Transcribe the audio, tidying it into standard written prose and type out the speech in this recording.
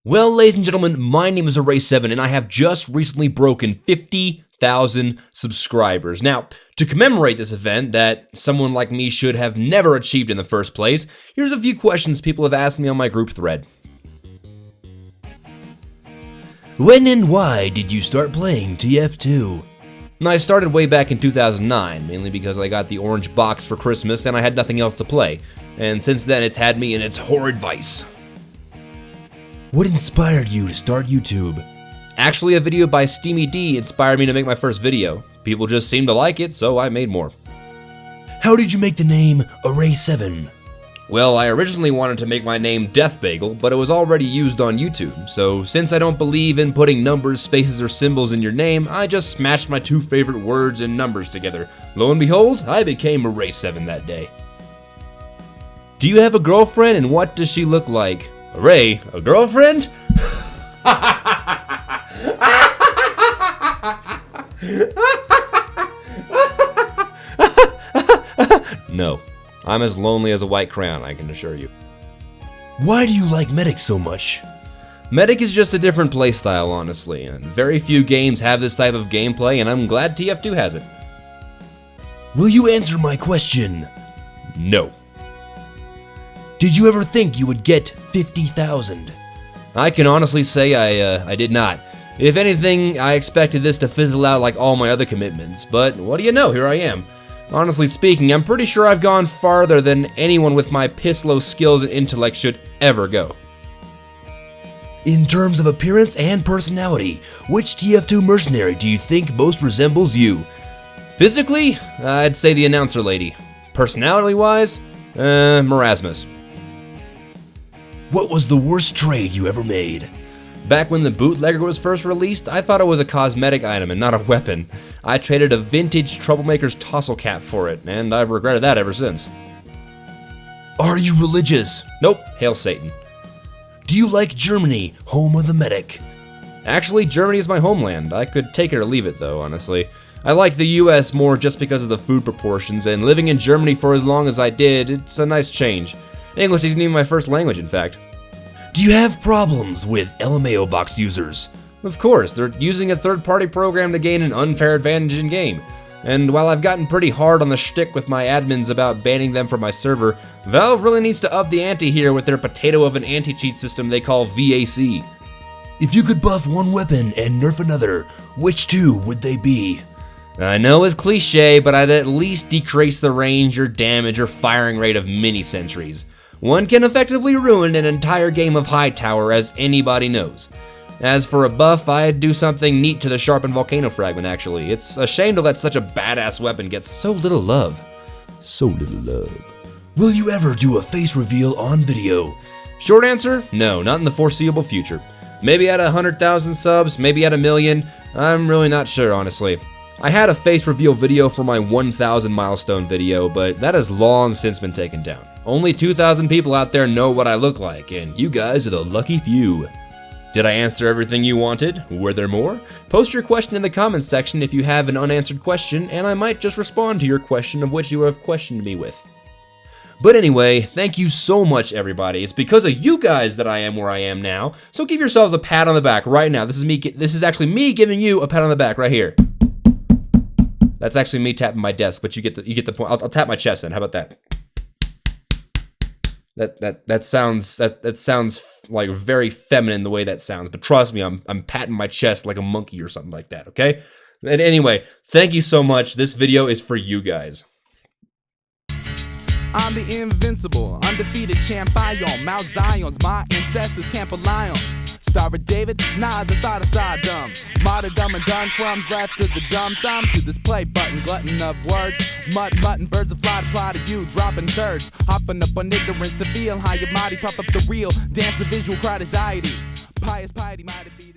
Well, ladies and gentlemen, my name is ArraySeven, and I have just recently broken 50,000 subscribers. Now, to commemorate this event that someone like me should have never achieved in the first place, here's a few questions people have asked me on my group thread. When and why did you start playing TF2? I started way back in 2009, mainly because I got the orange box for Christmas and I had nothing else to play. And since then, it's had me in its horrid vice. What inspired you to start YouTube? Actually, a video by Steamy D inspired me to make my first video. People just seemed to like it, so I made more. How did you make the name ArraySeven? Well, I originally wanted to make my name Death Bagel, but it was already used on YouTube, so since I don't believe in putting numbers, spaces, or symbols in your name, I just smashed my two favorite words and numbers together. Lo and behold, I became ArraySeven that day. Do you have a girlfriend, and what does she look like? Array, a girlfriend? No. I'm as lonely as a white crayon, I can assure you. Why do you like Medic so much? Medic is just a different playstyle, honestly, and very few games have this type of gameplay, and I'm glad TF2 has it. Will you answer my question? No. Did you ever think you would get 50,000? I can honestly say I did not. If anything, I expected this to fizzle out like all my other commitments, but what do you know, here I am. Honestly speaking, I'm pretty sure I've gone farther than anyone with my piss-low skills and intellect should ever go. In terms of appearance and personality, which TF2 mercenary do you think most resembles you? Physically, I'd say the announcer lady. Personality-wise, Marasmus. What was the worst trade you ever made? Back when the Bootlegger was first released, I thought it was a cosmetic item and not a weapon. I traded a vintage Troublemaker's Tossle cap for it, and I've regretted that ever since. Are you religious? Nope, hail Satan. Do you like Germany, home of the medic? Actually, Germany is my homeland. I could take it or leave it though, honestly. I like the US more just because of the food proportions, and living in Germany for as long as I did, it's a nice change. English isn't even my first language, in fact. Do you have problems with LMAO box users? Of course, they're using a third-party program to gain an unfair advantage in-game. And while I've gotten pretty hard on the shtick with my admins about banning them from my server, Valve really needs to up the ante here with their potato of an anti-cheat system they call VAC. If you could buff one weapon and nerf another, which two would they be? I know it's cliche, but I'd at least decrease the range or damage or firing rate of mini-sentries. One can effectively ruin an entire game of Hightower, as anybody knows. As for a buff, I'd do something neat to the Sharpened Volcano Fragment, actually. It's a shame to let such a badass weapon get so little love. So little love. Will you ever do a face reveal on video? Short answer, no, not in the foreseeable future. Maybe at 100,000 subs, maybe at 1 million, I'm really not sure, honestly. I had a face reveal video for my 1,000 milestone video, but that has long since been taken down. Only 2,000 people out there know what I look like, and you guys are the lucky few. Did I answer everything you wanted? Were there more? Post your question in the comments section if you have an unanswered question, and I might just respond to your question of which you have questioned me with. But anyway, thank you so much, everybody. It's because of you guys that I am where I am now, so give yourselves a pat on the back right now. This is actually me giving you a pat on the back right here. That's actually me tapping my desk, but you get the point. I'll tap my chest then. How about that? That sounds like very feminine the way that sounds, but trust me, I'm patting my chest like a monkey or something like that, okay? And anyway, thank you so much. This video is for you guys. I'm the invincible, undefeated champion. Mount Zion's my ancestors can't rely on. Star of David, nah, the thought of stardom. Martyrdom and done crumbs left to the dumb thumb. To this play button, glutton of words. Mutton, birds of fly to fly to you, dropping turds. Hopping up on ignorance to feel how your body pop up the real. Dance the visual, cry to deity. Pious piety might have been.